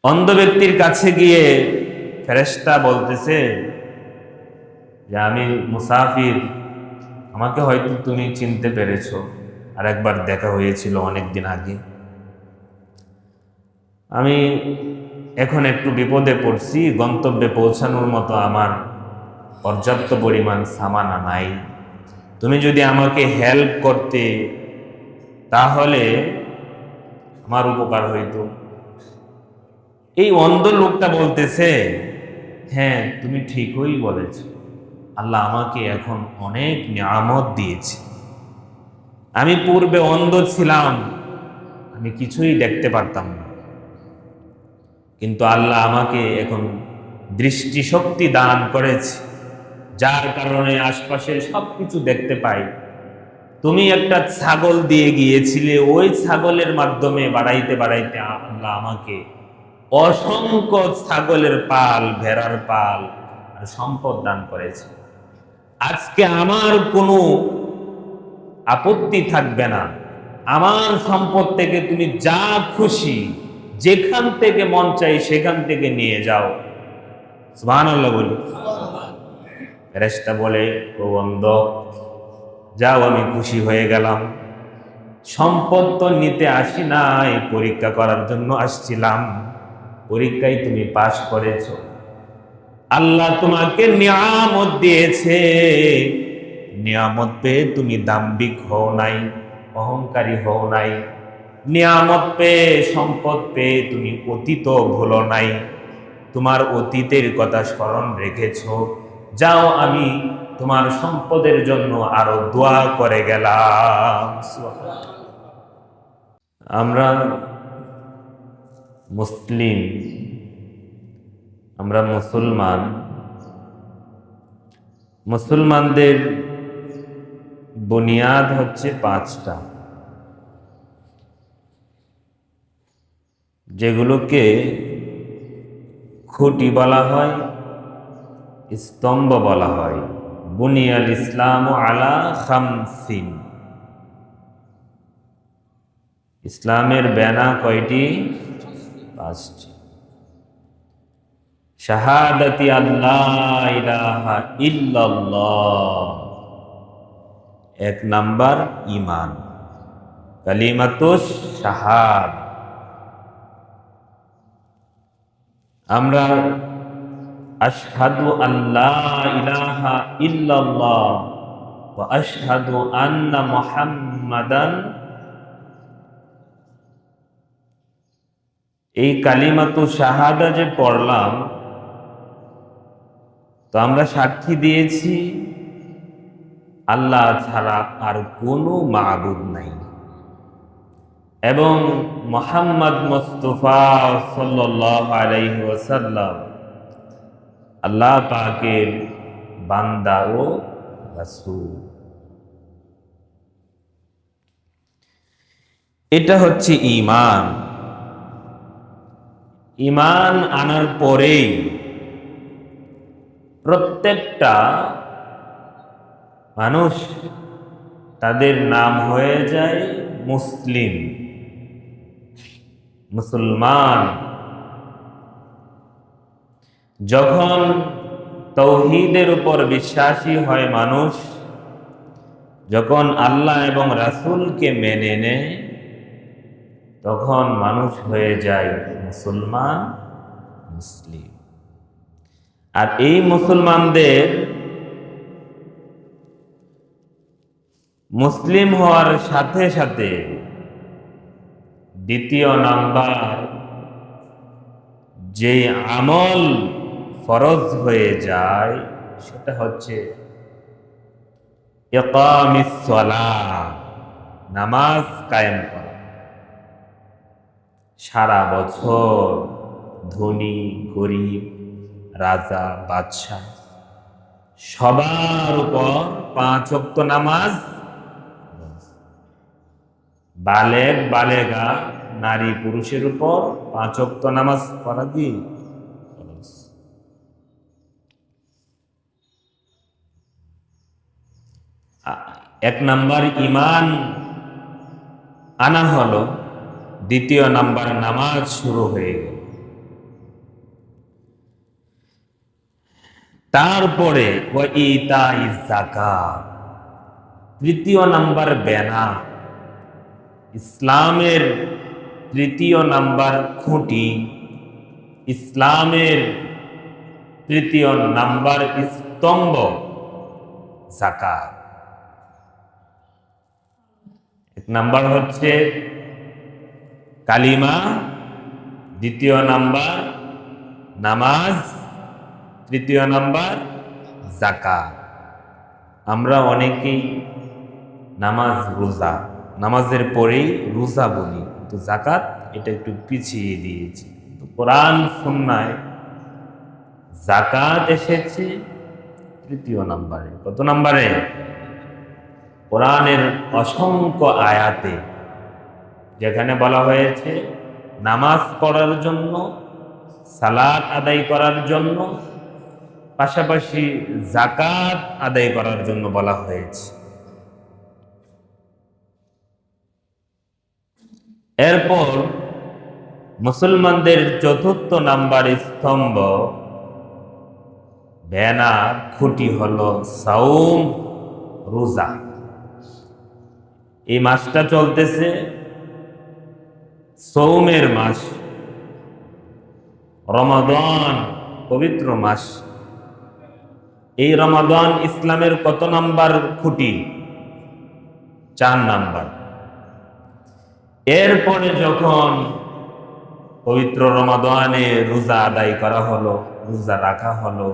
অন্ধ ব্যক্তির কাছে গিয়ে ফেরেশতা বলতেছে যে আমি মুসাফির, আমাকে হয়তো তুমি চিনতে পেরেছো, আর একবার দেখা হয়েছিল অনেক দিন আগে। আমি এখন একটু বিপদে পড়ছি, গন্তব্যে পৌঁছানোর মতো আমার পর্যাপ্ত পরিমাণ সামানা নাই। তুমি যদি আমাকে হেল্প করতে তাহলে আমার উপকার হইতো। এই অন্ধ লোকটা বলতেছে, হ্যাঁ তুমি ঠিকই বলেছ, আল্লাহ আমাকে এখন অনেক নিয়ামত দিয়েছে। আমি পূর্বে অন্ধ ছিলাম, আমি কিছুই দেখতে পারতাম না, কিন্তু আল্লাহ আমাকে এখন দৃষ্টিশক্তি দান করেছে, যার কারণে আশপাশের সবকিছু দেখতে পাই। তুমি একটা ছাগল দিয়ে গিয়েছিলে, ওই ছাগলের মাধ্যমে বাড়াইতে বাড়াইতে আল্লাহ আমাকে অসংখ্য ছাগলের পাল, ভেড়ার পাল আর সম্পদ দান করেছে। আজকে আমার কোনো আপত্তি থাকবে না, আমার সম্পদ থেকে তুমি যা খুশি যেখান থেকে মন চাই সেখান থেকে নিয়ে যাও। সুবহানাল্লাহ বলি। ফেরেশতা বলে, ও অন্ধ, যাও, আমি খুশি হয়ে গেলাম। সম্পদ তো নিতে আসি নাই, পরীক্ষা করার জন্য আসছিলাম। পরীক্ষায় তুমি পাশ করেছো, আল্লাহ তোমাকে নিয়ামত দিয়েছে। নিয়ামত পেয়ে তুমি দাম্ভিক হও নাই, অহংকারী হও নাই। নিয়ামত পেয়ে, সম্পদ পেয়ে তুমি অতীত ভুলো নাই, তোমার অতীতের কথা স্মরণ রেখেছ। যাও, আমি তোমার সম্পদের জন্য আরো দোয়া করে গেলাম। আমরা মুসলিম, আমরা মুসলমান। মুসলমানদের বুনিয়াদ হচ্ছে 5টা, যেগুলোকে খুঁটি বলা হয়, স্তম্ভ বলা হয়। বুনিয়াল ইসলাম আলা খামসিন। ইসলামের বেনা কয়টি? 5টি। শাহাদাতি আল্লাহ ইলাহা ইল্লাল্লাহ, 1 নাম্বার ঈমান, কালিমাতুশ শাহাদ। আমরা আশহাদু আল্লা ইলাহা ইল্লাল্লাহ ওয়া আশহাদু আন্না মুহাম্মাদান, এই কালিমাতু শাহাদা যে পড়লাম, তো আমরা সাক্ষী দিয়েছি আল্লাহ ছাড়া আর কোনো মাবুদ নাই, এবং মুহাম্মদ মুস্তাফা সাল্লাল্লাহু আলাইহি ওয়াসাল্লাম আল্লাহ পাকের বান্দা ও রাসূল। এটা হচ্ছে ঈমান। ঈমান আনার পরেই প্রত্যেকটা মানুষ, তাদের নাম হয়ে যায় মুসলিম, মুসলমান। যখন তাওহীদের উপর বিশ্বাসী হয় মানুষ, যখন আল্লাহ এবং রাসূলকে মেনে নেয়, তখন মানুষ হয়ে যায় মুসলমান, মুসলিম। আর এই মুসলমানদের মুসলিম হওয়ার সাথে সাথে দ্বিতীয় নাম্বার যে আমল ফরজ হয়ে যায়, সেটা হচ্ছে ইকামিস সালাহ, নামাজ কায়েম করা। সারা বছর ধনী গরিব, রাজা বাদশাহ সবার উপর 5 ওয়াক্ত নামাজ, বালেগ বালেগা নারী পুরুষের উপর 5 ওয়াক্ত নামাজ পড়া কি? 1 নাম্বার ঈমান আনা হলো, দ্বিতীয় নাম্বার নামাজ শুরু হয়ে গেল। তারপরে ওয়া ইতাইজ যাকাত, তৃতীয় নাম্বার বেনা, ইসলামের তৃতীয় নাম্বার খুঁটি, ইসলামের তৃতীয় নাম্বার স্তম্ভ যাকাত। এক নাম্বার হচ্ছে কালিমা, দ্বিতীয় নাম্বার নামাজ, তৃতীয় নাম্বার যাকাত। আমরা অনেকেই নামাজ রোজা, নামাজের পরেই রোজা বলি, কিন্তু যাকাত এটা একটু পিছিয়ে দিয়েছি। কোরআন সুন্নায় যাকাত এসেছে তৃতীয় নাম্বারে। কত নাম্বারে? কোরআনের অসংখ্য আয়াতে যেখানে বলা হয়েছে নামাজ পড়ার জন্য, সালাত আদায় করার জন্য, পাশাপাশি যাকাত আদায় করার জন্য বলা হয়েছে। এরপর মুসলমানদের চতুর্থ নাম্বার স্তম্ভ, বেনা, খুঁটি হলো সাওম, রোজা। এই মাসটা চলতেছে সৌমের মাস, রমাদান, পবিত্র মাস। এই রমাদান ইসলামের কত নাম্বার খুঁটি? 4 নাম্বার। এরপরে যখন পবিত্র রমাদানে রোজা আদায় করা হলো, রোজা রাখা হলো,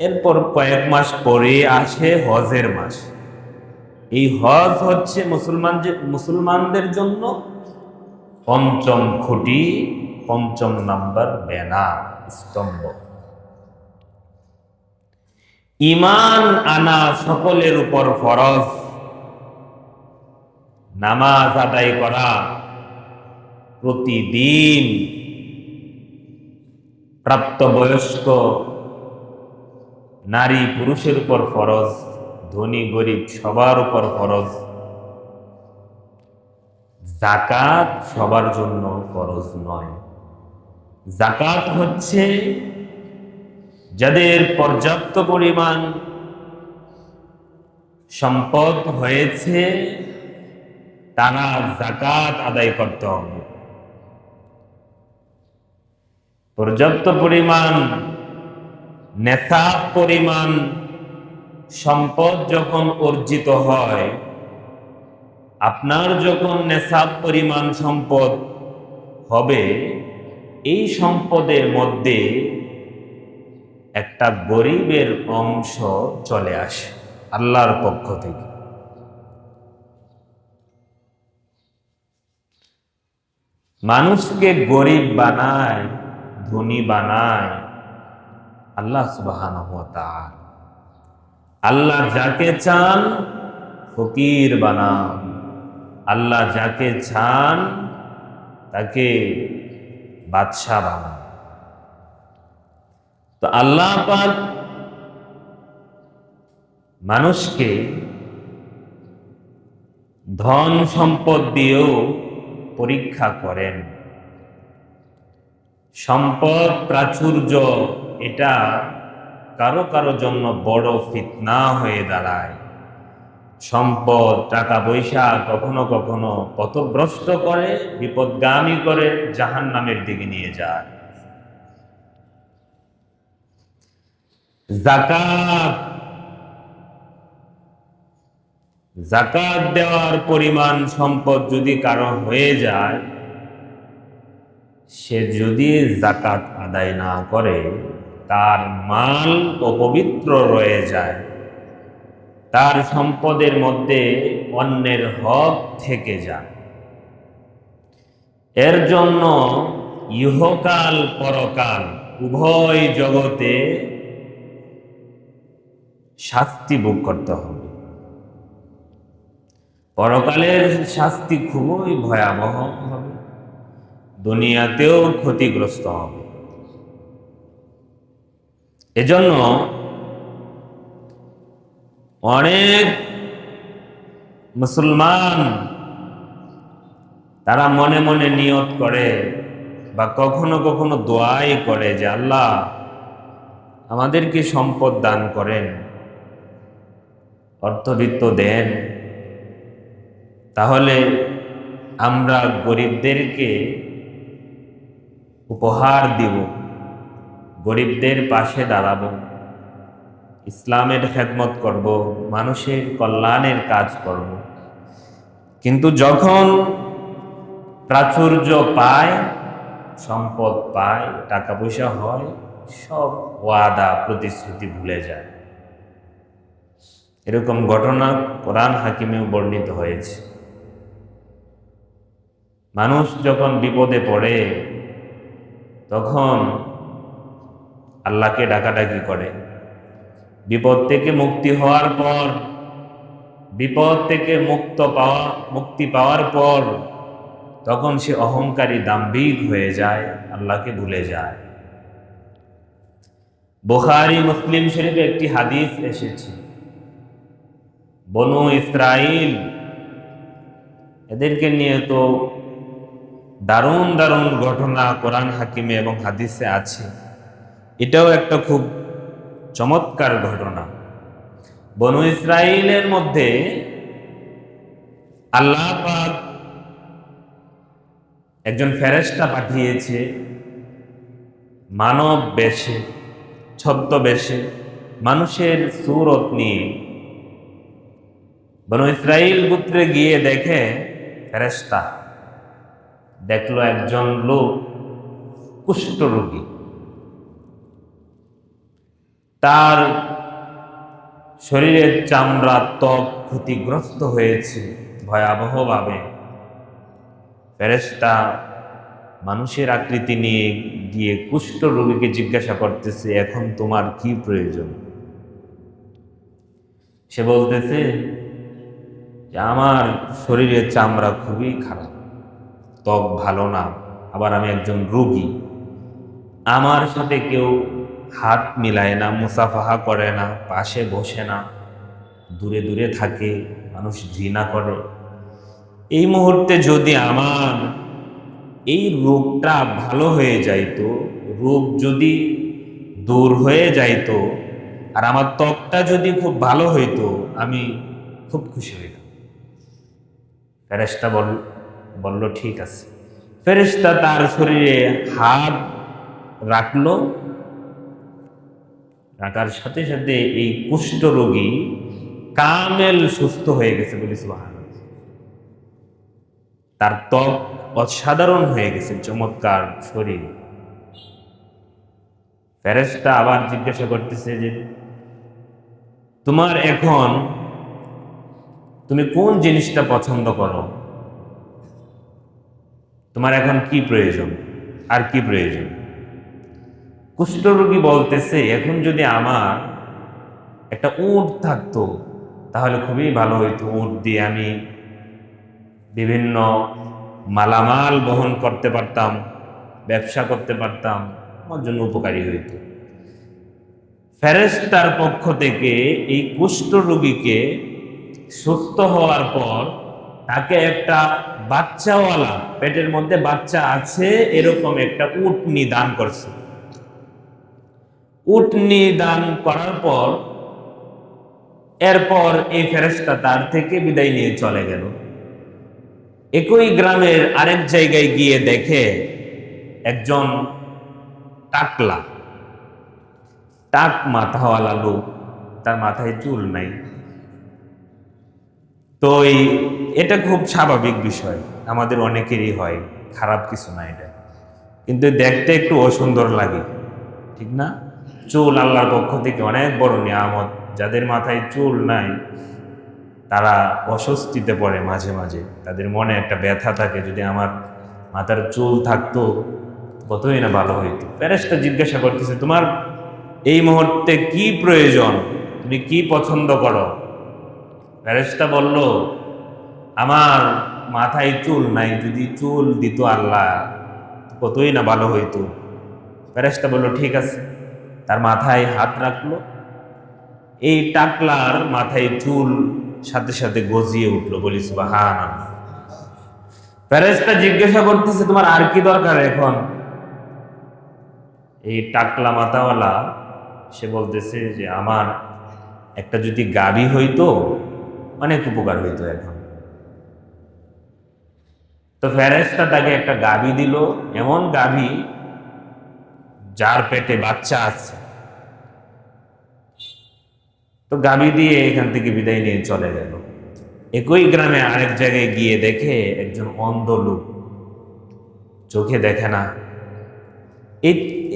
এরপর কয়েক মাস পরে আসে হজের মাস। এই হজ হচ্ছে মুসলমানদের জন্য পঞ্চম খুঁটি, পঞ্চম নাম্বার বেনা, স্তম্ভ। ঈমান আনা সকলের উপর ফরজ। নামাজ আদায় করা প্রতিদিন প্রাপ্তবয়স্ক নারী পুরুষের উপর ফরজ, ধনী গরিব সবার উপর ফরজ। যাকাত সবার জন্য ফরজ নয়। যাকাত হচ্ছে যাদের পর্যাপ্ত পরিমাণ সম্পদ হয়েছে তারা যাকাত আদায় করতে হবে। পর্যাপ্ত পরিমাণ, নেশাব পরিমাণ সম্পদ যখন অর্জিত হয়, আপনার যখন নেশাব পরিমাণ সম্পদ হবে, এই সম্পদের মধ্যে একটা গরিবের অংশ চলে আসে আল্লাহর পক্ষ থেকে। মানুষকে গরিব বানায়, ধনী বানায় আল্লাহ সুবহানাহু ওয়া তাআলা। আল্লাহ যাকে চান ফকির বানান, আল্লাহ যাকে চান তাকে বাদশা বানান। তো আল্লাহ পাক মানুষকে ধন সম্পদ দিয়েও পরীক্ষা করেন। সম্পদ প্রাচুর্য এটা কারো কারো জন্য বড় ফিতনা হয়ে দাঁড়ায়। সম্পদ, টাকা পয়সা কখনো কখনো পথভ্রষ্ট করে, বিপদগামী করে, জাহান্নামের দিকে নিয়ে যায়। যাকাত, যাকাত দেওয়ার পরিমাণ সম্পদ যদি কারো হয়ে যায়, সে যদি যাকাত আদায় না করে তার মাল অপবিত্র রয়ে যায়, তার সম্পদের মধ্যে অন্যের হক থেকে যায়। এর জন্য ইহকাল পরকাল উভয় জগতে শাস্তি ভোগ করতে হবে। পরকালের শাস্তি খুবই ভয়াবহ হবে, দুনিয়াতেও ক্ষতিগ্রস্ত হবে। এজন্য অনেক মুসলমান তারা মনে মনে নিয়ত করে বা কখনো কখনো দোয়াই করে যে আল্লাহ আমাদেরকে সম্পদ দান করেন, অর্থবিত্ত দেন, তাহলে আমরা গরিবদেরকে উপহার দিব, গরিবদের পাশে দাঁড়াবো, ইসলামের খেদমত করব, মানুষের কল্যাণের কাজ করব। কিন্তু যখন প্রাচুর্য পায়, সম্পদ পায়, টাকা পয়সা হয়, সব ওয়াদা প্রতিশ্রুতি ভুলে যায়। এরকম ঘটনা কোরআন হাকিমেও বর্ণিত হয়েছে। মানুষ যখন বিপদে পড়ে তখন আল্লাহকে ডাকাডাকি করে। বিপদ থেকে মুক্তি হওয়ার পর, বিপদ থেকে মুক্তি পাওয়ার পর তখন সে অহংকারী, দাম্ভিক হয়ে যায়, আল্লাহকে ভুলে যায়। বুখারী মুসলিম শরীফে একটি হাদিস এসেছে, বনু ইসরাইল, এদেরকে নিয়ে তো দারুণ দারুণ ঘটনা কোরআন হাকিমে এবং হাদিসে আছে। এটাও একটা খুব চমৎকার ঘটনা। বনু ইসরাইলের মধ্যে আল্লাহ পাক একজন ফেরেশতা পাঠিয়েছে মানব বেশে, ছদ্মবেশে, মানুষের সূরত নিয়ে। বনু ইসরাইল গোত্রে গিয়ে দেখে ফেরেশতা, দেখলো একজন লোক কুষ্ঠরোগী, তার শরীরের চামড়া, ত্বক ক্ষতিগ্রস্ত হয়েছে ভয়াবহভাবে। ফেরেশতা মানুষের আকৃতি নিয়ে গিয়ে কুষ্ঠরোগীকে জিজ্ঞাসা করতেছে, এখন তোমার কি প্রয়োজন? সে বলতেছে যে আমার শরীরের চামড়া খুবই খারাপ, ত্বক ভালো না, আবার আমি একজন রোগী, আমার সাথে কেউ হাত মিলায় না, মুসাফাহা করে না, পাশে বসে না, দূরে দূরে থাকে, মানুষ ঘৃণা করে। এই মুহূর্তে যদি আমার এই রোগটা ভালো হয়ে যাইতো, রোগ যদি দূর হয়ে যাইতো, আর আমার ত্বকটা যদি খুব ভালো হইতো, আমি খুব খুশি হইতাম। ফেরেশতা বলল ঠিক আছে। ফেরেশতা তার শরীরে হাত রাখলো, রাখার সাথে সাথে এই কুষ্ঠরোগী কামেল সুস্থ হয়ে গেছে, বলি সুবহানাল্লাহ। তার ত্বক অসাধারণ হয়ে গেছে, চমৎকার শরীর। ফেরেশতা আবার জিজ্ঞাসা করতেছে যে তোমার এখন, তুমি কোন জিনিসটা পছন্দ করো, তোমার এখন কি প্রয়োজন, আর কি প্রয়োজন? কুষ্ঠরোগী বলতেছে, এখন যদি আমার একটা উট থাকতো তাহলে খুবই ভালো হইতো, উট দিয়ে আমি বিভিন্ন মালামাল বহন করতে পারতাম, ব্যবসা করতে পারতাম, আমার জন্য উপকারী হইত। ফেরেশতার পক্ষ থেকে এই কুষ্ঠরোগীকে সুস্থ হওয়ার পর তাকে একটা বাচ্চাওয়ালা, পেটের মধ্যে বাচ্চা আছে এরকম একটা উটনি দান করছে। উটনি দান করার পর এরপর এই ফেরেশতা তার থেকে বিদায় নিয়ে চলে গেল। একই গ্রামের আরেক জায়গায় গিয়ে দেখে একজন টাকলা, টাক মাথাওয়ালা লোক, তার মাথায় চুল নাই। তো এটা খুব স্বাভাবিক বিষয়, আমাদের অনেকেরই হয়, খারাপ কিছু না এটা, কিন্তু দেখতে একটু অসুন্দর লাগে, ঠিক না? চুল আল্লাহর পক্ষ থেকে অনেক বড় নিয়ামত। যাদের মাথায় চুল নাই তারা অস্বস্তিতে পড়ে মাঝে মাঝে, তাদের মনে একটা ব্যথা থাকে, যদি আমার মাথার চুল থাকতো কতই না ভালো হইতো। ফেরেশতা জিজ্ঞাসা করতেছে, তোমার এই মুহূর্তে কি প্রয়োজন, তুমি কি পছন্দ করো? ফেরেশতা বলল, আমার মাথায় চুল নাই, যদি চুল দিত আল্লাহ কতই না ভালো হইতো। ফেরেশতা বলল ঠিক আছে, তার মাথায় হাত রাখলো, এই টাকলার মাথায় চুল সাথে সাথে গজিয়ে উঠলো, বলি সুবহানাল্লাহ। ফেরেশতা জিজ্ঞাসা করতেছে, তোমার আর কি দরকার এখন? এই টাকলা মাথাওয়ালা সে বলতেছে যে আমার একটা যদি গাভী হইতো অনেক উপকার হইতো এখন। তো ফেরেশতা তাকে একটা গাভী দিল, এমন গাভী যার পেটে বাচ্চা আছে। তো গাভী দিয়ে এখান থেকে বিদায় নিয়ে চলে গেল। একই গ্রামে আরেক জায়গায় গিয়ে দেখে একজন অন্ধ লোক, চোখে দেখে না। এই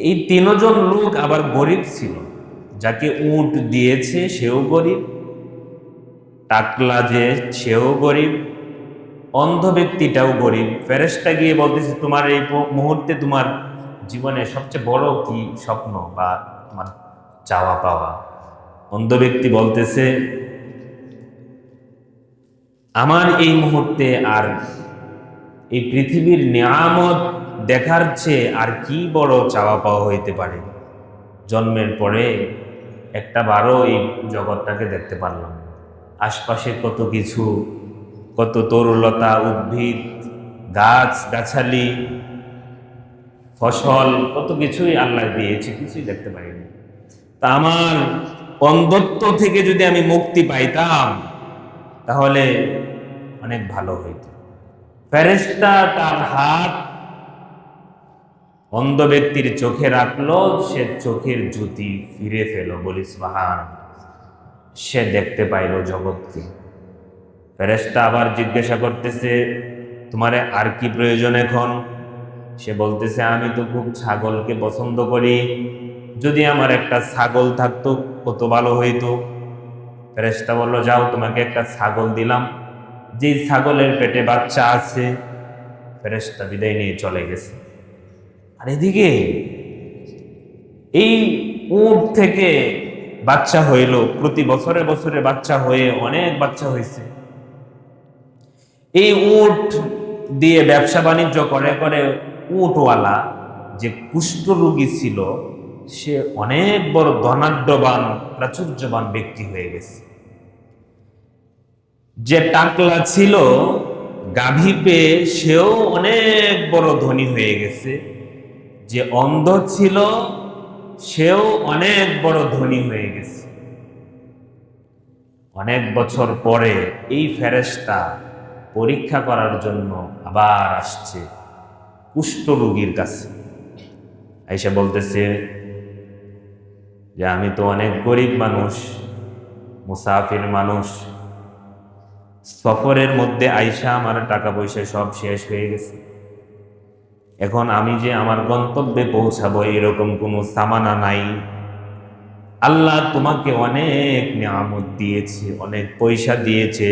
এই তিনজন লোক আবার গরিব ছিল। যাকে উট দিয়েছে সেও গরিব, টাকলা যে সেও গরিব, অন্ধ ব্যক্তিটাও গরিব। ফেরেশতা গিয়ে বলতেছে, তোমার এই মুহূর্তে তোমার জীবনে সবচেয়ে বড় কি স্বপ্ন বা তোমার চাওয়া পাওয়া? অন্ধ ব্যক্তি বলতেছে, আমার এই মুহূর্তে আর এই পৃথিবীর নিয়ামত দেখার চেয়ে আর কি বড় চাওয়া পাওয়া হইতে পারে? জন্মের পরে একটা বারও এই জগৎটাকে দেখতে পারলাম, আশপাশে কত কিছু, কত তরুলতা, উদ্ভিদ, গাছ গাছালি, ফসল, কত কিছুই আল্লাহ দিয়েছে, কিছুই দেখতে পারিনি। তা আমার অন্ধত্ব থেকে যদি আমি মুক্তি পাইতাম তাহলে অনেক ভালো হইত। ফেরেশতা তার হাত অন্ধ ব্যক্তির চোখে রাখলো, সে চোখের জ্যোতি ফিরে পেল, বলি সুবহান। সে দেখতে পাইল জগৎকে। ফেরেশতা আবার জিজ্ঞাসা করতেছে, তোমারে আর কি প্রয়োজন এখন? সে বলতেছে, আমি তো খুব ছাগলকে পছন্দ করি, যদি আমার একটা ছাগল থাকতো কত ভালো হইতো। ফেরেশতা বলল, যাও, তোমাকে একটা ছাগল দিলাম, যে ছাগলের পেটে বাচ্চা আছে। ফেরেশতা বিদায় নিয়ে চলে গেছে। আর এদিকে এই উট থেকে বাচ্চা হইল, প্রতি বছরে বছরে বাচ্চা হয়ে অনেক বাচ্চা হয়েছে। এই উট দিয়ে ব্যবসা বাণিজ্য করে করে উটওয়ালা যে কুষ্ঠ রোগী ছিল, সে অনেক বড় ধনাঢ্যবান প্রাচুর্যবান ব্যক্তি হয়ে গেছে। যে টাকলা ছিল গাভী পেয়ে, সেও অনেক বড় ধনী হয়ে গেছে। যে অন্ধ ছিল সেও অনেক বড় ধনী হয়ে গেছে। অনেক বছর পরে এই ফেরেশতা পরীক্ষা করার জন্য আবার আসছে কুষ্ঠ রোগীর কাছে। আইসা বলতেছে যে আমি তো অনেক গরিব মানুষ, মুসাফির মানুষ, সফরের মধ্যে আইসা আমার টাকা পয়সা সব শেষ হয়ে গেছে। এখন আমি যে আমার গন্তব্যে পৌঁছাবো এরকম কোনো সামানা নাই। আল্লাহ তোমাকে অনেক নিয়ামত দিয়েছে, অনেক পয়সা দিয়েছে,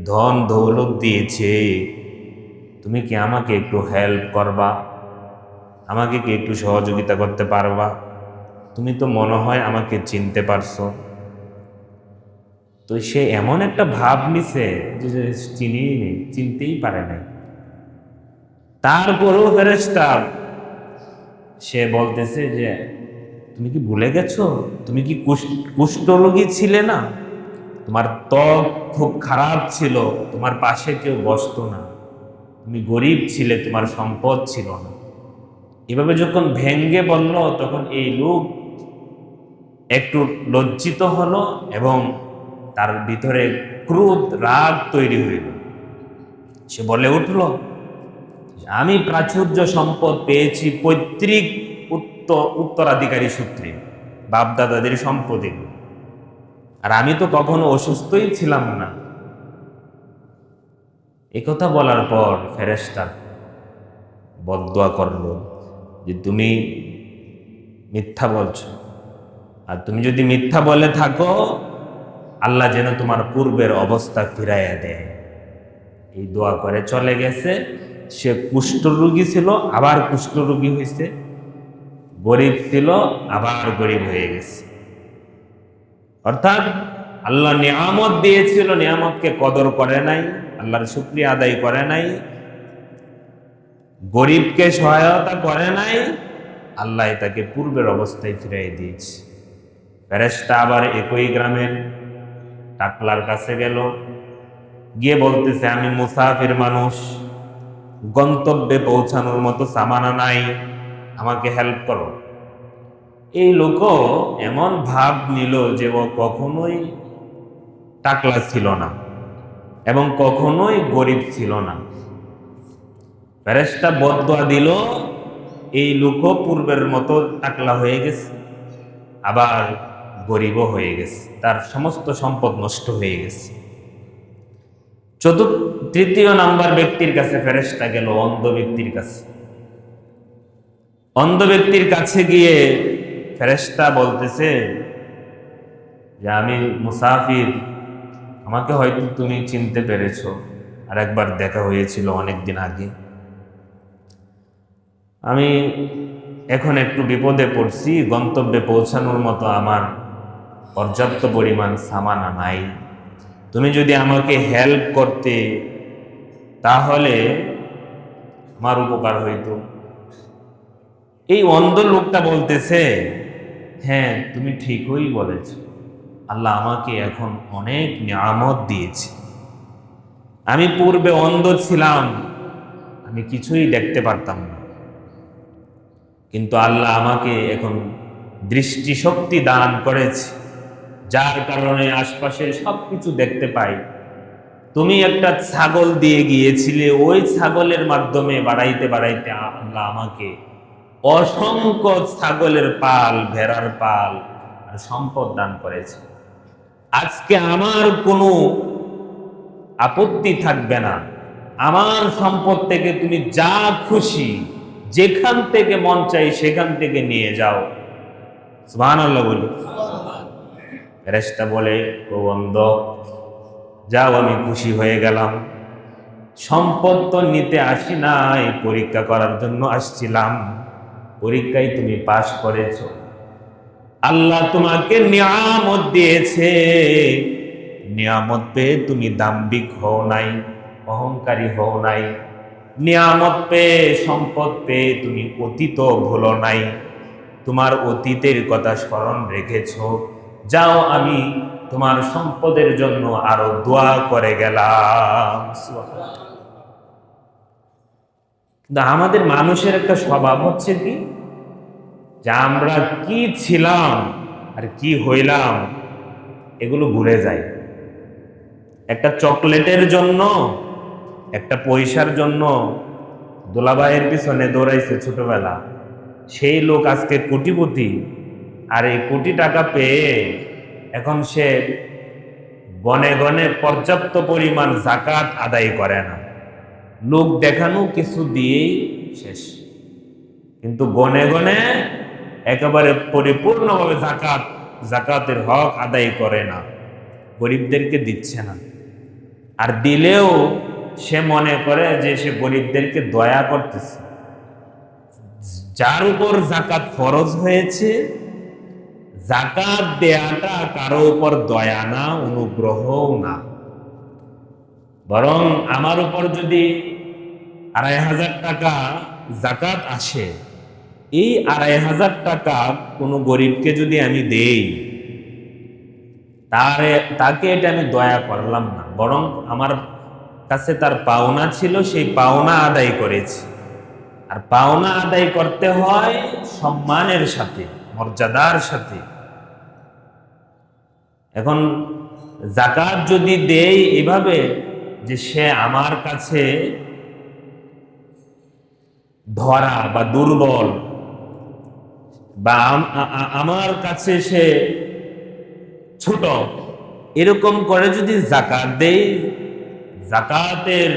ধন দৌলত দিয়েছে, তুমি কি আমাকে একটু হেল্প করবা? আমাকে কি একটু সহযোগিতা করতে পারবা? তুমি তো মনে হয় আমাকে চিনতে পারছো। তো সে এমন একটা ভাব নিছে যে চিনিই নেই, চিনতেই পারে নাই। তারপরও ফেরেশতা সে বলতেছে যে তুমি কি ভুলে গেছো? তুমি কি কুষ্ঠরোগী ছিলে না? তোমার ত্বক খুব খারাপ ছিল, তোমার পাশে কেউ বসতো না, তুমি গরিব ছিলে, তোমার সম্পদ ছিল না। এভাবে যখন ভেঙ্গে বলল, তখন এই লোক একটু লজ্জিত হলো এবং তার ভিতরে ক্রোধ, রাগ তৈরি হইল। সে বলে উঠল, আমি প্রাচুর্য সম্পদ পেয়েছি পৈতৃক উত্তরাধিকারী সূত্রে, বাপদাদাদের সম্পদে, আর আমি তো কখনো অসুস্থই ছিলাম না। একথা বলার পর ফেরেশতা বদদোয়া করলো যে তুমি মিথ্যা বলছো, আর তুমি যদি মিথ্যা বলে থাকো আল্লাহ যেন তোমার পূর্বের অবস্থা ফিরাইয়া দেয়। এই দোয়া করে চলে গেছে। সে কুষ্ঠরোগী ছিল, আবার কুষ্ঠরোগী হয়েছে, গরিব ছিল, আবার গরিব হয়ে গেছে। অর্থাৎ আল্লাহ নিয়ামত দিয়েছিল, নিয়ামতকে কদর করে নাই, আল্লাহর শুকরিয়া আদায় করে নাই, গরিবকে সহায়তা করে নাই, আল্লাহ তাকে পূর্বের অবস্থায় ফিরাই দিয়েছে। ফেরেশতা আবার একই গ্রামের টাকলার কাছে গেল, গিয়ে বলতেছে, আমি মুসাফির মানুষ, গন্তব্যে পৌঁছানোর মতো সামানা নাই, আমাকে হেল্প করো। এই লোকও এমন ভাব নিল যে ও কখনোই টাকলা ছিল না এবং কখনোই গরিব ছিল না। ফেরেশতা বদদোয়া দিল, এই লোকও পূর্বের মতো টাকলা হয়ে গেছে, আবার গরিবও হয়ে গেছে, তার সমস্ত সম্পদ নষ্ট হয়ে গেছে। তৃতীয় নাম্বার ব্যক্তির কাছে ফেরেশতা গেল, অন্ধ ব্যক্তির কাছে। অন্ধ ব্যক্তির কাছে গিয়ে ফেরেশতা বলতেছে যে আমি মুসাফির, আমাকে হয়তো তুমি চিনতে পেরেছো, আর একবার দেখা হয়েছিল অনেক দিন আগে। আমি এখন একটু বিপদে পড়ছি, গন্তব্যে পৌঁছানোর মতো আমার পর্যাপ্ত পরিমাণ সামানা নাই। তুমি যদি আমাকে হেল্প করতে তাহলে আমার উপকার হইতো। এই অন্ধ লোকটা বলতেছে, হ্যাঁ তুমি ঠিকই বলেছ, আল্লাহ আমাকে এখন অনেক নিয়ামত দিয়েছে। আমি পূর্বে অন্ধ ছিলাম, আমি কিছুই দেখতে পারতাম না, কিন্তু আল্লাহ আমাকে এখন দৃষ্টিশক্তি দান করেছে, যার কারণে আশপাশের সবকিছু দেখতে পাই। তুমি একটা ছাগল দিয়ে গিয়েছিলে, ওই ছাগলের মাধ্যমে বাড়াইতে বাড়াইতে আল্লাহ আমাকে অসংখ্য ছাগলের পাল, ভেড়ার পাল আর সম্পদ দান করেছে। আজকে আমার কোনো আপত্তি থাকবে না, আমার সম্পদ থেকে তুমি যা খুশি যেখান থেকে মন চাই সেখান থেকে নিয়ে যাও। সুবহানাল্লাহ বলি। ফেরেশতা বলে, ও অন্ধ, যাও, আমি খুশি হয়ে গেলাম। সম্পদ তো নিতে আসি নাই, পরীক্ষা করার জন্য আসছিলাম। পরীক্ষায় তুমি পাশ করেছো, আল্লাহ তোমাকে নিয়ামত দিয়েছে। নিয়ামত পেয়ে তুমি দাম্ভিক হও নাই, অহংকারী হও নাই। নিয়ামত পেয়ে, সম্পদ পেয়ে তুমি অতীত ভুলো নাই, তোমার অতীতের কথা স্মরণ রেখেছ। যাও, আমি তোমার সম্পদের জন্য আরো দোয়া করে গেলাম। কিন্তু আমাদের মানুষের একটা স্বভাব হচ্ছে কি, যে আমরা কি ছিলাম আর কি হইলাম এগুলো ভুলে যাই। একটা চকলেটের জন্য, একটা পয়সার জন্য দোলাভাইয়ের পিছনে দৌড়াইছে ছোটবেলা, সেই লোক আজকে কোটিপতি, আর এই কোটি টাকা পেয়ে এখন সে গনে গনে পর্যাপ্ত পরিমাণ জাকাত আদায় করে না। লোক দেখানো কিছু দিয়েই শেষ, কিন্তু গনে গনে একেবারে পরিপূর্ণভাবে জাকাতের হক আদায় করে না, গরিবদেরকে দিচ্ছে না। আর দিলেও সে মনে করে যে সে গরিবদেরকে দয়া করতেছে। যার উপর জাকাত ফরজ হয়েছে, জাকাত দেয়াটা কারো উপর দয়া না, অনুগ্রহও না, বরং আমার উপর যদি ২৫০০ টাকা জাকাত আসে, এই ২৫০০ টাকা কোনো গরিবকে যদি আমি দেই, তাকে এটা আমি দয়া করলাম না, বরং আমার কাছে তার পাওনা ছিল, সেই পাওনা আদায় করেছি। আর পাওনা আদায় করতে হয় সম্মানের সাথে, মর্যাদার সাথে। এখন জাকাত যদি দেই এভাবে যে সে আমার কাছে ধরা বা দুর্বল, বা আমার কাছে সে ছোট, এরকম করে যদি জাকাত দেই, জাকাতের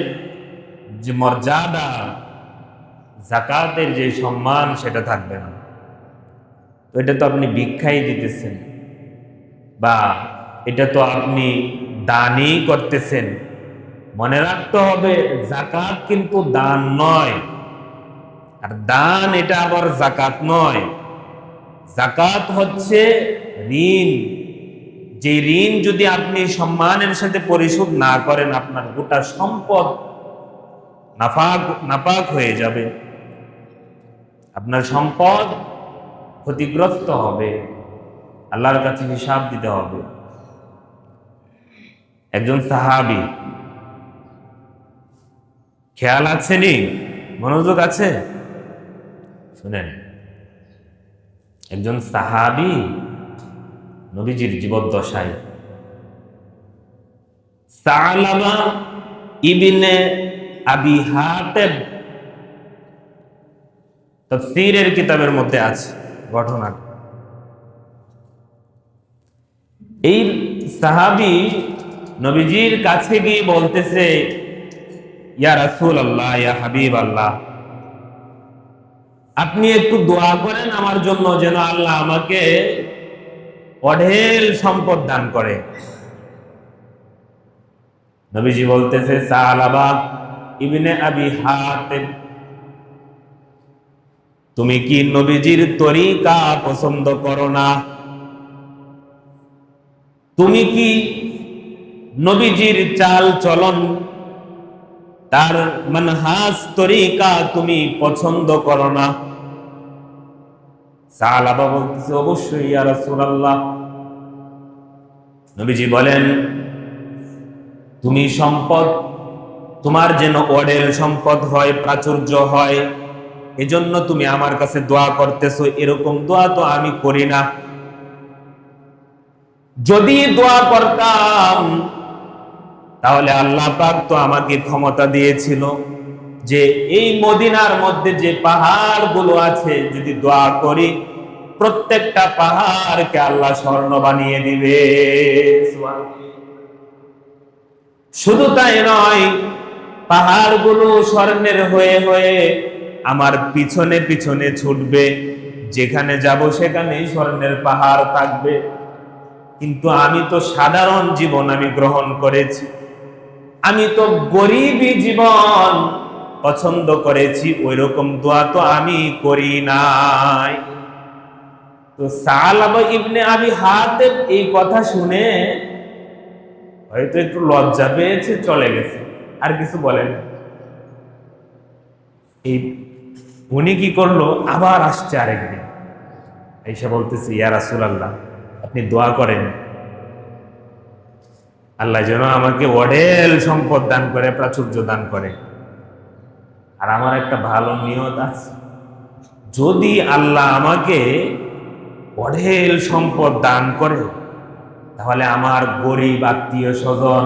যে মর্যাদা, জাকাতের যে সম্মান, সেটা থাকবে না। তো এটা তো আপনি ভিক্ষাই দিতেছেন, বা এটা তো আপনি দানই করতেছেন। মনে রাখতে হবে, জাকাত কিন্তু দান নয়, আর দান এটা আবার জাকাত নয়। জাকাত হচ্ছে ঋণ। যে ঋণ যদি আপনি সম্মানের সাথে পরিশোধ না করেন, আপনার গোটা সম্পদ নাপাক হয়ে যাবে, আপনার সম্পদ ক্ষতিগ্রস্ত হবে, আল্লাহর কাছে হিসাব দিতে হবে। একজন সাহাবী, খেয়াল আছে নি? মনোযোগ আছে? শুনেন, একজন সাহাবী নবীজির জীবদ্দশায় সালামা ইবনে আবি হাতেম, তাফসীরের কিতাবের মধ্যে আছে ঘটনা। এই সাহাবী নবীজির কাছে গিয়ে বলতেছে, ইয়া রাসূলুল্লাহ, ইয়া হাবিবাল্লাহ, আপনি একটু দোয়া করেন আমার জন্য, যেন আল্লাহ আমাকে অঢেল সম্পদ দান করে। নবীজি বলতেছে, সালাবা ইবনে আবি হাতেম, তুমি কি নবীজির তরিকা পছন্দ করো না? তুমি কি নবীজির চাল চলন, তার মানহাজ তরিকা তুমি পছন্দ করো না? সালাবা বলতেছে, অবশ্যই ইয়া রাসূলুল্লাহ। নবীজি বলেন, তুমি সম্পদ, তোমার যেন অঢেল সম্পদ হয়, প্রাচুর্য হয়, এজন্য তুমি আমার কাছে দোয়া করতেছো। এরকম দোয়া তো আমি করি না। যদি দোয়া করতাম তাহলে আল্লাহ পাক তো আমাকে ক্ষমতা দিয়েছিল যে এই মদিনার মধ্যে যে পাহাড়গুলো আছে, যদি দোয়া করি প্রত্যেকটা পাহাড়কে আল্লাহ স্বর্ণ বানিয়ে দিবে। শুধু তাই নয়, পাহাড়গুলো স্বর্ণের হয়ে হয়ে আমার পিছনে পিছনে ছুটবে, যেখানে যাব সেখানেই স্বর্ণের পাহাড় থাকবে। কিন্তু আমি তো সাধারণ জীবন আমি গ্রহণ করেছি, আমি তো গরিবী জীবন পছন্দ করেছি, ওই রকম দোয়া তো আমি করি নাই। তো সালাবা ইবনে আবি হাতেম এই কথা শুনে হয়তো একটু লজ্জা পেয়েছে, চলে গেছে, আর কিছু বলেন। এই উনি কি করলো, আবার আসছে আরেকদিন, এসে বলতেছে, ইয়া রাসূলুল্লাহ, আপনি দোয়া করেন আল্লাহ যেন আমাকে অঢেল সম্পদ দান করে, প্রাচুর্য দান করে। আর আমার একটা ভালো নিয়ত আছে, যদি আল্লাহ আমাকে অঢেল সম্পদ দান করে তাহলে আমার গরিব আত্মীয় স্বজন,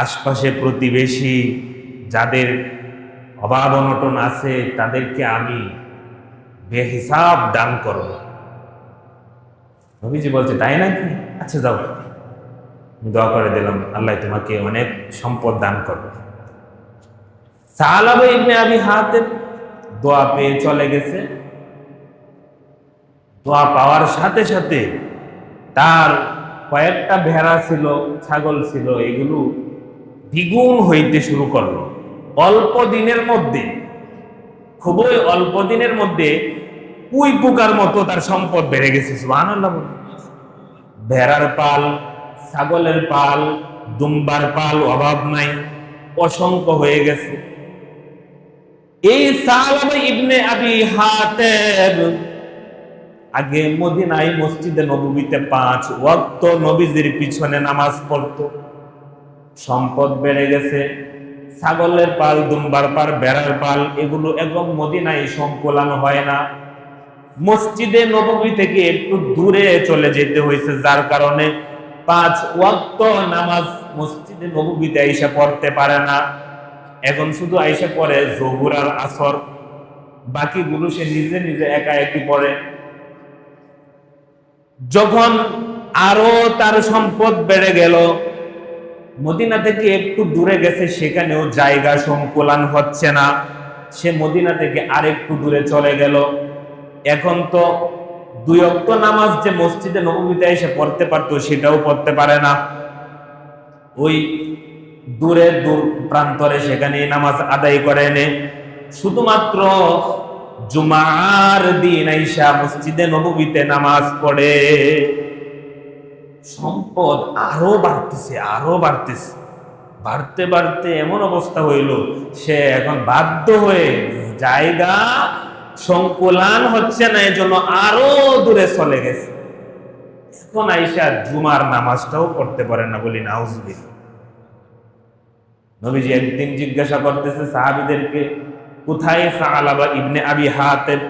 আশপাশে প্রতিবেশী যাদের অভাব অনটন আছে, তাদেরকে আমি বেহিসাব দান করব। নবীজি বলছে, তাই নাকি? আচ্ছা যাও, দোয়া করে দিলাম, আল্লাহ তোমাকে অনেক সম্পদ দান করবে। সালাবা ইবনে আবি হাতেম দোয়া পেয়ে চলে গেছে। দোয়া পাওয়ার সাথে সাথে তার কয়েকটা ভেড়া ছিল, ছাগল ছিল, এগুলো দ্বিগুণ হইতে শুরু করলো। অল্প দিনের মধ্যে, খুবই অল্প দিনের মধ্যে পুঁই পোকার মতো তার সম্পদ বেড়ে গেছে। সুবহানাল্লাহ। ভেড়ার পাল, ছাগলের পাল, দুম্বার পাল অভাব নাই, অসংখ্য হয়ে গেছে। এই সালাবা ইবনে আবি হাতেম আগে মদিনায় মসজিদে নববীতে 5 ওয়াক্ত নবীজির পিছনে নামাজ পড়তো। সম্পদ বেড়ে গেছে, ছাগলের পাল, দুম্বার পাল, ভেড়ার পাল, এগুলো একদম মদিনায় সংকুলান হয় না। মসজিদে নববী থেকে একটু দূরে চলে যেতে হয়েছে, যার কারণে 5 ওয়াক্ত নামাজ মসজিদে নববীতে আইসা পড়তে পারে না। এখন শুধু আইসা পড়ে যোহর আর আসর, বাকিগুলো সে নিজে নিজে একা একই পড়ে। যখন আরো তার সম্পদ বেড়ে গেল, মদিনা থেকে একটু দূরে গেছে, সেখানেও জায়গা সংকুলান হচ্ছে না, সে মদিনা থেকে আরেকটু দূরে চলে গেল। এখন তো 2 ওয়াক্ত নামাজ যে মসজিদে নববীতে এসে পড়তে পারতো, সেটাও পড়তে পারে না। ওই দূর প্রান্তরে সেখানে নামাজ আদায় করে নে। শুধুমাত্র জুমার দিন আইসা মসজিদে নববীতে নামাজ পড়ে। সম্পদ আরো বাড়তেছে, আরো বাড়তেছে, বাড়তে বাড়তে এমন অবস্থা হইল, সে এখন বাধ্য হয়ে জায়গা সংকুলান হচ্ছে না, এজন্য আরো দূরে চলে গেছে। এখন আইসা জুমার নামাজটাও পড়তে পারে না, বলি নাউজুবিল্লাহ। নবীজি একদিন জিজ্ঞাসা করতেছে সাহাবীদেরকে, কোথায় সালাবা ইবনে আবি হাতেম?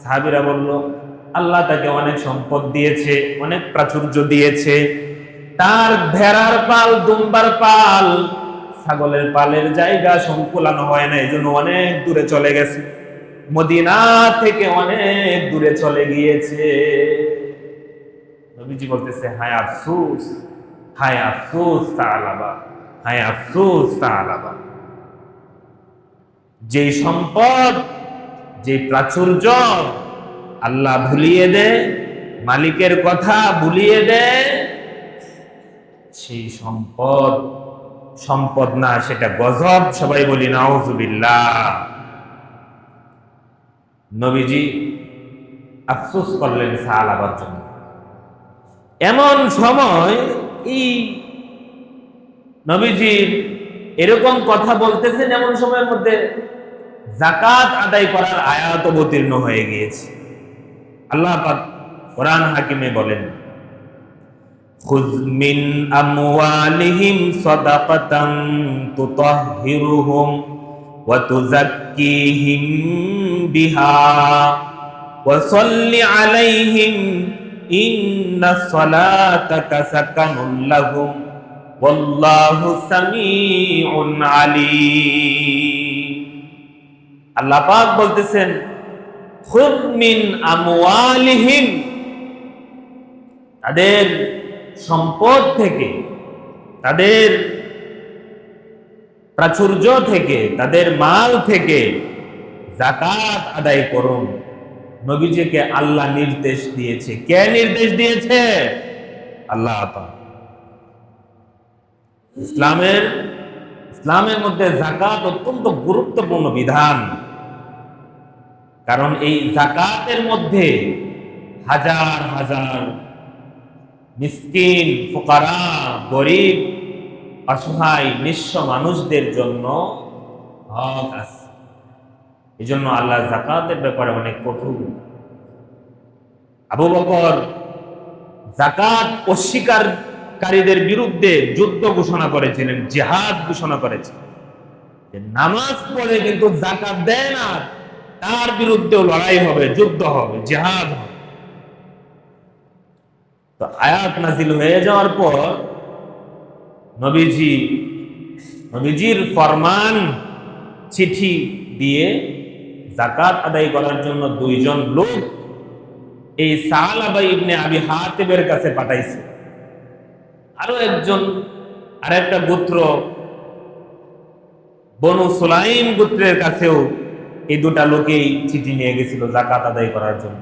সাহাবীরা বলল, আল্লাহ তাকে অনেক সম্পদ দিয়েছে, অনেক প্রাচুর্য দিয়েছে। তার ভেড়ার পাল, দুম্বার পাল, ছাগলের পালের জায়গা সংকুলান হয় না, এই জন্য অনেক দূরে চলে গেছে, মদিনা থেকে অনেক দূরে চলে গিয়েছে। নবীজি বলতেছে, হায় আফসোস, হায় আফসোস সালাবা, হায় আফসোস সালাবা। যে সম্পদ, যে প্রাচুর্য আল্লাহ ভুলিয়ে দেয়, মালিকের কথা ভুলিয়ে দেয়, সেই সম্পদ সম্পদ না, সেটা গজব। সবাই বলি নাউজুবিল্লাহ। নবীজি আফসোস করলেন সালাবার জন্য। এমন সময় এই নবীজির এরকম কথা বলতেছেন, এমন সময়ের মধ্যে যাকাত আদায় করার আয়াত অবতীর্ণ হয়ে গিয়েছে। আল্লাহ পাক কোরআন হাকিমে বলেন, খুয মিন আমওয়ালিহিম সাদাকাতান তুতাহহিরুহুম ওয়া তুযাক্কিহিম বিহা ওয়া সাল্লি আলাইহিম ইন্নাস সালাতাকা সাকানুল লাহুম ওয়াল্লাহু সামিউন আলীম। আল্লাহ পাক বলতেছেন, খুয মিন আমওয়ালিহিম, তাদের সম্পদ থেকে, তাদের প্রাচুর্য থেকে, তাদের মাল থেকে যাকাত আদায় করুন। নবীজিকে আল্লাহ নির্দেশ দিয়েছে। কে নির্দেশ দিয়েছে? আল্লাহ পাক। ইসলামের মধ্যে যাকাত অত্যন্ত গুরুত্বপূর্ণ বিধান। কারণ এই যাকাতের মধ্যে হাজার হাজার মিসকিন, ফুকারা, গরিব, অসহায়, নিঃস্ব মানুষদের জন্য হক আছে। এই জন্য আল্লাহ যাকাতের ব্যাপারে অনেক কঠোর। আবু বকর যাকাত অস্বীকারীদের বিরুদ্ধে যুদ্ধ ঘোষণা করেছিলেন, জিহাদ ঘোষণা করেছিলেন। নামাজ পড়ে কিন্তু যাকাত দেয় না, তার বিরুদ্ধেও লড়াই হবে, যুদ্ধ হবে, জিহাদ হবে। তো আয়াত নাজিল হয়ে যাওয়ার পর নবীজির ফরমান চিঠি দিয়ে যাকাত আদায় করার জন্য দুইজন লোক এই সালাবা ইবনে আবি হাতিবের কাছে পাঠাইছে। আরো একজন, আরেকটা গোত্র বনু সুলাইম গোত্রের কাছেও এই দুটা লোকেই চিঠি নিয়ে গেছিল যাকাত আদায় করার জন্য।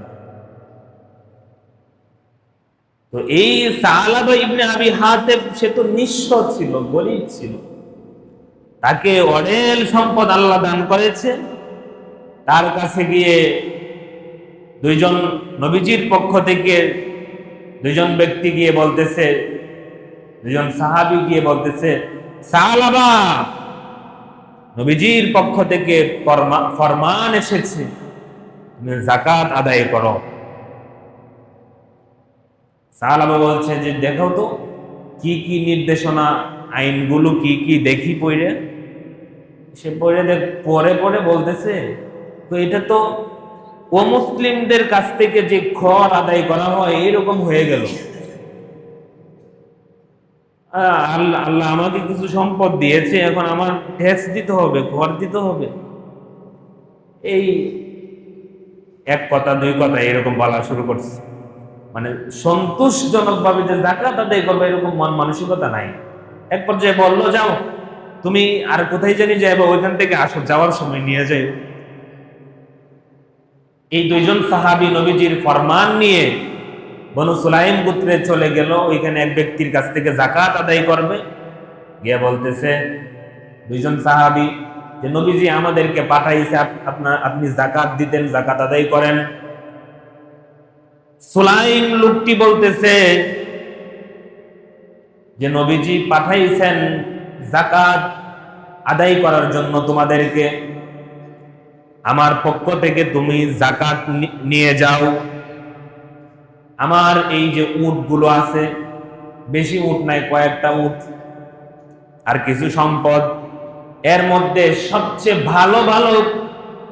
তো এই সালাবা ইবনে আবি হাতিব, সে তো নিঃস্ব ছিল, গরীব ছিল, তাকে অঢেল সম্পদ আল্লাহ দান করেছে। তার কাছে গিয়ে দুইজন নবীজির পক্ষ থেকে দুইজন ব্যক্তি গিয়ে বলতেছে, দুইজন সাহাবী গিয়ে বলতেছে, সালাবা, নবীজির পক্ষ থেকে ফরমান এসেছে, তুমি যাকাত আদায় করো। সালাবা বলছে যে, দেখো তো কি কি নির্দেশনা, আইনগুলো কি কি, দেখি পড়ে। সে পড়ে বলতেছে, তো এটা তো অমুসলিমদের কাছ থেকে যে খর আদায় করা হয় এরকম হয়ে গেল। আল্লাহ আমাকে কিছু সম্পদ দিয়েছে, এখন আমার ট্যাক্স দিতে হবে, খর দিতে হবে। এই এক কথা দুই কথা এরকম বলা শুরু করছে। মানে সন্তোষজনক ভাবে যে যাকাত আদায় করবে এরকম মন মানসিকতা নাই। এক পর্যায়ে বললো, যাও তুমি আর কোথায় জানি যাইবে, ওইখান থেকে আসো, যাওয়ার সময় নিয়ে যাই। এই দুইজন সাহাবী নবীজির ফরমান নিয়ে বনু সুলাইম গোত্রে চলে গেল। ওইখানে এক ব্যক্তির কাছ থেকে যাকাত আদায় করবে। গিয়ে বলতেছে দুইজন সাহাবী যে, নবীজি আমাদেরকে পাঠাইছে, আপনি যাকাত দিতেন, যাকাত আদায় করেন। সুলাইম লোকটি বলতেছে যে, নবীজি পাঠাইছেন যাকাত আদায় করার জন্য তোমাদেরকে, আমার পক্ষ থেকে তুমি যাকাত নিয়ে যাও। আমার এই যে উটগুলো আছে, বেশি উট নাই, কয়েকটা উট আর কিছু সম্পদ, এর মধ্যে সবচেয়ে ভালো ভালো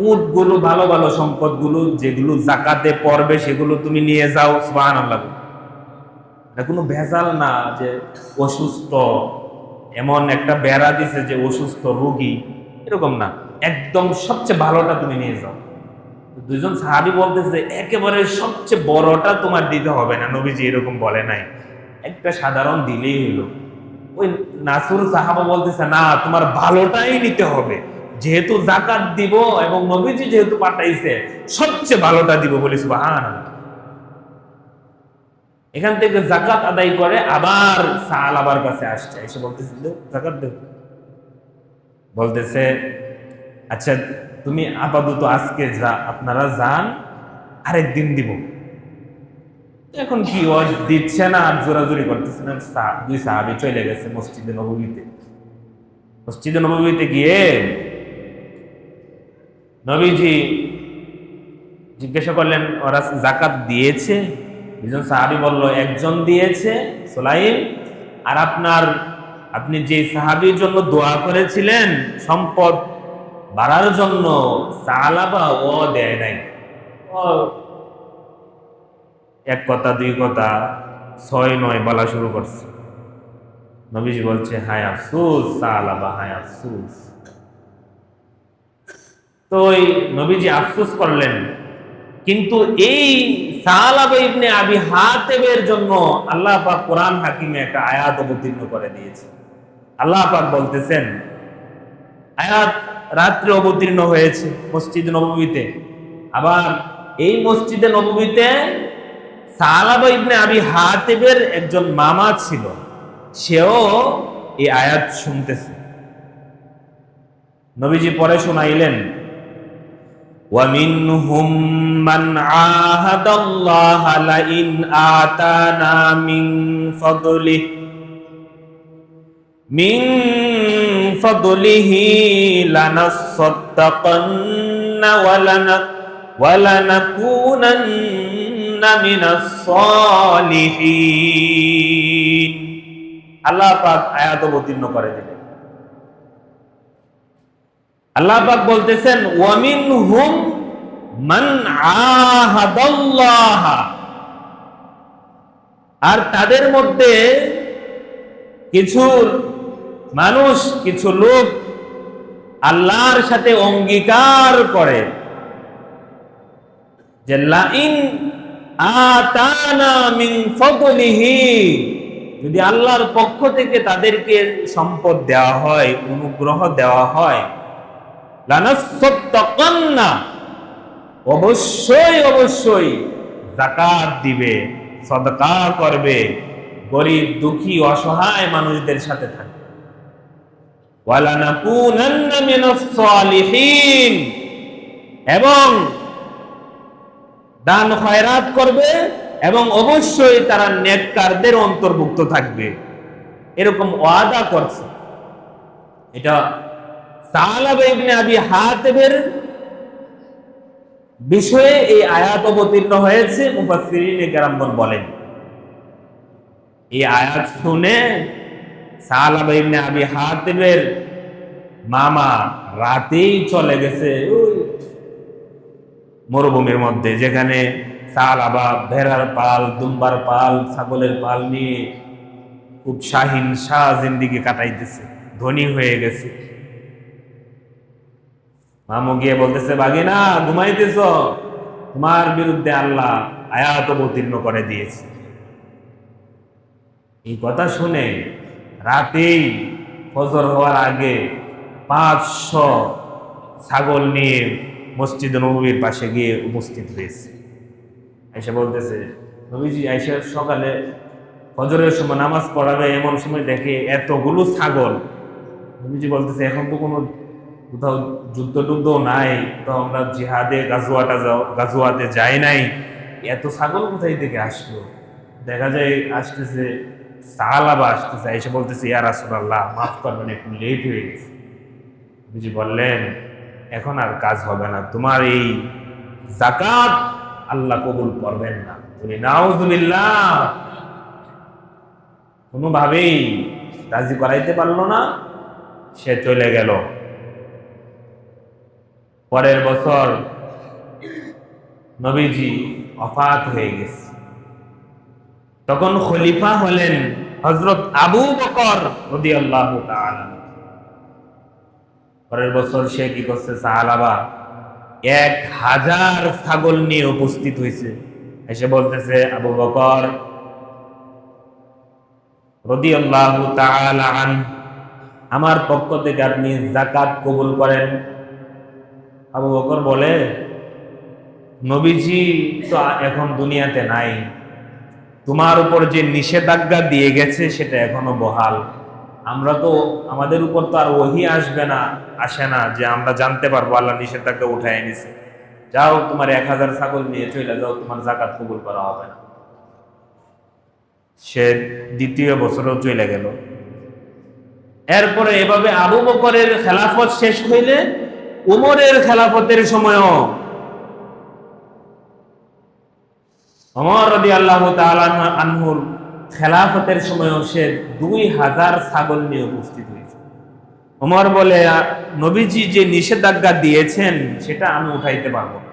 উটগুলো, ভালো ভালো সম্পদগুলো যেগুলো জাকাতে পড়বে সেগুলো তুমি নিয়ে যাও। সুবহানাল্লাহ। এটা কোনো ভেজাল না যে অসুস্থ, এমন একটা বেড়া দিছে যে অসুস্থ রোগী, এরকম না, একদম সবচেয়ে ভালোটা তুমি নিয়ে যাও। দুইজন সাহাবী বলতেছে একেবারে সবচেয়ে বড়টা তোমার দিতে হবে না, নবীজি এরকম বলে নাই, একটা সাধারণ দিলেই হলো। ওই নাসুর সাহাবা বলতেছে না, তোমার ভালোটাই নিতে হবে, যেহেতু জাকাত দিব এবং নবীজি যেহেতু পাঠাইছে সবচেয়ে ভালোটা দিব বলি সুবহানাল্লাহ। এখান থেকে জাকাত আদায় করে আবার সাহাবার কাছে আসছে, এসে বলতেছে জাকাত দেব। বলতেছে আচ্ছা তুমি আপাতত আজকে যা, আপনারা যান, আরেকদিন দিব। এখন কি দিচ্ছে না আর জোরাজুরি করতেছে না। দুই সাহাবী চলে গেছে মসজিদে নববীতে। মসজিদে নববীতে গিয়ে নবীজি জিজ্ঞাসা করলেন ওরা জাকাত দিয়েছে? দুজন সাহাবী বলল একজন দিয়েছে সুলাইম, আর আপনি যে সাহাবীর জন্য দোয়া করেছিলেন সম্পদ বাড়ার জন্য, সালাবা, ও দেয় নাই। ও এক কথা দুই কথা 6-9 বলা শুরু করছে। নবীজি বলছে হায় আফসোস সালাবা, হায় আফসোস। তো ওই নবীজি আফসোস করলেন, কিন্তু এই সালাবা ইবনে আবি হাতেমের জন্য আল্লাহ পাক কোরআন হাকিমে একটা আয়াত অবতীর্ণ করে দিয়েছে। আল্লাহ পাক বলতেছেন, আয়াত রাত্রে অবতীর্ণ হয়েছে মসজিদ নববীতে। আবার এই মসজিদে নববীতে সালাবা ইবনে আবি হাতেমের একজন মামা ছিল, সেও এই আয়াত শুনতেছে। নবীজি পরে শোনাইলেন, وَمِنْهُمْ مَنْ عَاهَدَ اللَّهَ لَئِنْ آتَانَا مِنْ فَضْلِهِ لَنَصَّدَّقَنَّ وَلَنَكُونَنَّ مِنَ الصَّالِحِينَ। আল্লাহ পাক আয়াত অবতীর্ণ করে দিলেন। আল্লাহ পাক বলতেছেন ওয়ামিনহুম মান আহাদাল্লাহ, আর তাদের মধ্যে কিছু মানুষ, কিছু লোক আল্লাহর সাথে অঙ্গীকার করে যে লাইন আতানা মিন ফাদলিহি, যদি আল্লাহর পক্ষ থেকে তাদেরকে সম্পদ দেওয়া হয়, অনুগ্রহ দেওয়া হয়, লানাসাদ্দাকান্না, অবশ্যই অবশ্যই যাকাত দিবে, সদকা করবে, গরিব দুঃখী অসহায় মানুষদের সাথে থাকবে। ওয়ালানাকুনান্না মিনাস সালিহিন, এবং দান খয়রাত করবে এবং অবশ্যই তারা নেককারদের অন্তর্ভুক্ত থাকবে, এরকম ওয়াদা করছে। এটা সালাবা ইবনে আবি হাতেমের বিষয়ে এই আয়াত অবতীর্ণ হয়েছে। মুফাসসিরিনে কেরামগণ বলেন, এই আয়াত শুনে সালাবা ইবনে আবি হাতেমের মামা রাতেই চলে গেছে ওই মরুভূমির মধ্যে, যেখানে সালাবা ভেড়ার পাল, দুম্বার পাল, ছাগলের পাল নিয়ে খুব শাহিন শাহ জিন্দিগি কাটাইতেছে, ধনী হয়ে গেছে। মামু গিয়ে বলতেছে, বাগিনা ঘুমাইতেছ, তোমার বিরুদ্ধে আল্লাহ আয়াত অবতীর্ণ করে দিয়েছে। এই কথা শুনে রাতেই ফজর হওয়ার আগে 500 ছাগল নিয়ে মসজিদ নববীর পাশে গিয়ে উপস্থিত হয়েছে। আয়েশা বলতেছে, নবীজি আয়েশা সকালে ফজরের সময় নামাজ পড়াবে, এমন সময় দেখে এতগুলো ছাগল। নবীজি বলতেছে, এখন তো কোনো কোথাও যুদ্ধ টুদ্ধ নাই, তো আমরা জিহাদে গাজওয়াতে যাই নাই, এত ছাগল কোথায় থেকে আসলো? দেখা যায় আসতেছে সালাবা আসতেছে, এসে বলতেছে, ইয়া রাসূলুল্লাহ মাফ করবেন, একটু লেট হয়ে গেছে। নবীজি বললেন, এখন আর কাজ হবে না, তোমার এই যাকাত আল্লাহ কবুল করবেন না। বলি নাউযুবিল্লাহ। কোনোভাবেই রাজি করাইতে পারলো না, সে চলে গেল। পরের বছর নবীজি ওফাত হয়ে গেছে। তখন খলিফা হলেন হযরত আবু বকর রাদিয়াল্লাহু তাআলা। পরের বছর সে কি করছে, সাহাবা 1000 ছাগল নিয়ে উপস্থিত হয়েছে। এসে বলতেছে, আবু বকর রাদিয়াল্লাহু তাআলা আনহু, আমার পক্ষ থেকে আপনি যাকাত কবুল করেন। আবু বকর বলে, নবীজি তো এখন দুনিয়াতে নাই, তোমার উপর যে নিষেধাজ্ঞা দিয়ে গেছে সেটা এখনো বহাল। আমরা তো, আমাদের উপর তো আর ওহী আসে না যে আমরা জানতে পারবো আল্লাহ নিষেধাজ্ঞা উঠায় নিছে। যাও, তোমার 1000 ছাগল নিয়ে চলে যাও, তোমার যাকাত কবুল করা হবে না। সে দ্বিতীয় বছরও চলে গেল। এরপরে এভাবে আবু বকরের খেলাফত শেষ হইলে উমরের খেলাফতের সময়ও ওমর রাদিয়াল্লাহু তাআলা আনহুর খেলাফতের সময়ও সে 2000 ছাগল নিয়ে উপস্থিত হয়েছে। ওমর বলে, নবীজি যে নিষেধাজ্ঞা দিয়েছেন সেটা আমি উঠাইতে পারবো না,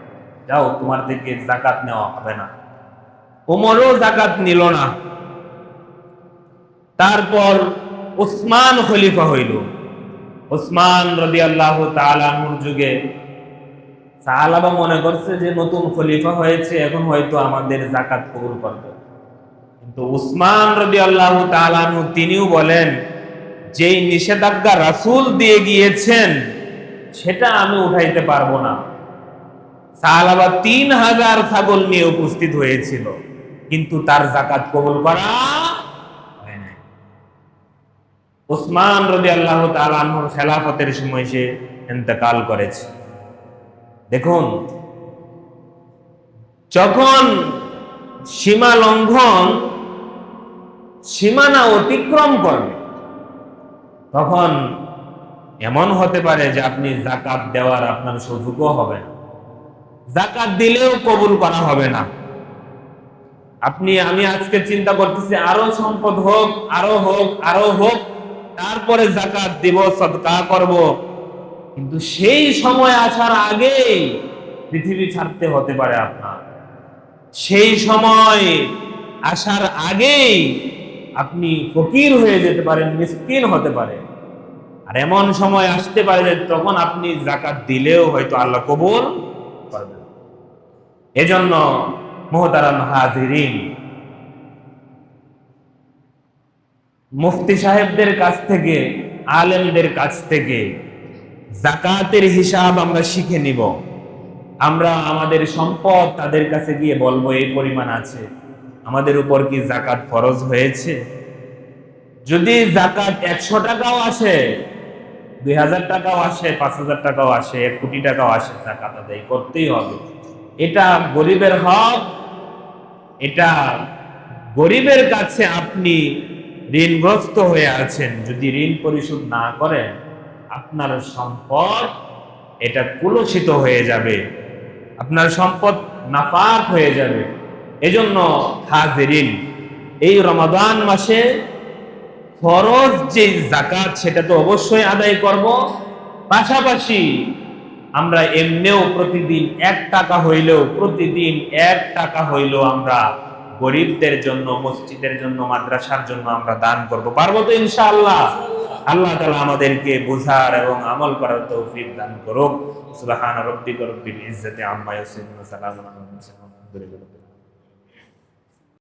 যাও, তোমার থেকে যাকাত নেওয়া হবে না। ওমরও যাকাত নিল না। তারপর উসমান খলিফা হইল। উসমান রাদিয়াল্লাহু তাআলা আনহুর যুগে সাহাবা মনে করছে যে নতুন খলিফা হয়েছে, এখন হয়তো আমাদের যাকাত কবুল করবে। কিন্তু উসমান রাদিয়াল্লাহু তাআলা আনহু তিনিও বলেন, যেই নিষেধাজ্ঞা রাসূল দিয়ে গিয়েছেন সেটা আমি উঠাইতে পারবো না। সাহাবা 3000 ছাগল নিয়ে উপস্থিত হয়েছিল, কিন্তু তার যাকাত কবুল করা হয় নাই। উসমান রাদিয়াল্লাহু তাআলা আনহুর খেলাফতের সময় সে ইন্তেকাল করেছে। দেখুন, যখন সীমা লঙ্ঘন, সীমানা অতিক্রম করবে, তখন এমন হতে পারে যে আপনি যাকাত দেওয়ার আপনার সুযোগও হবে না, যাকাত দিলেও কবুল করা হবে না। আমি আজকে চিন্তা করতেছি আরো সম্পদ হোক, আরো হোক, আরো হোক, তারপরে যাকাত দিব, সদকা করব, কিন্তু সেই সময় আসার আগেই পৃথিবী ছাড়তে হতে পারে আপনার। সেই সময় আসার আগেই আপনি ফকির হয়ে যেতে পারেন, মিসকিন হতে পারে। আর এমন সময় আসতে পারে যে তখন আপনি যাকাত দিলেও হয়তো আল্লাহ কবুল করবেন। এজন্য মুহতারাম হাজিরিন, মুফতি সাহেবদের কাছ থেকে, আলেমদের কাছ থেকে যাকাতের হিসাব আমরা শিখে নিব। আমরা আমাদের সম্পদ তাদের কাছে গিয়ে বলবো, এই পরিমাণ আছে, আমাদের উপর কি যাকাত ফরজ হয়েছে? যদি যাকাত 100 টাকাও আসে, 2000 টাকাও আসে, 5000 টাকাও আসে, 1 কোটি টাকাও আসে, যাকাত আদায় করতেই হবে। এটা গরিবের হক, এটা গরিবের কাছে আপনি ঋণগ্রস্ত হয়ে আছেন, যদি ঋণ পরিশোধ না করেন আপনার সম্পদ এটা কুলসিত হয়ে যাবে, আপনার সম্পদ নাপাক হয়ে যাবে। এজন্য হাজিরিন, এই রমাদান মাসে ফরজ যে যাকাত সেটা তো অবশ্যই আদায় করব, পাশাপাশি আমরা এমনিও প্রতিদিন 1 টাকা হইলেও, প্রতিদিন 1 টাকা হইলেও আমরা গরিবদের জন্য, মসজিদের জন্য, মাদ্রাসার জন্য আমরা দান করব। পারবো তো ইনশাআল্লাহ? আল্লাহ তাআলা আমাদেরকে বুঝার এবং আমল করার তৌফিক দান করুক। সুবহান রাব্বিকা রব্বিল ইজ্জাতি আম্মা ইয়াসিফুন, সালামুন আলাল মুরসালিন, আলহামদুলিল্লাহ।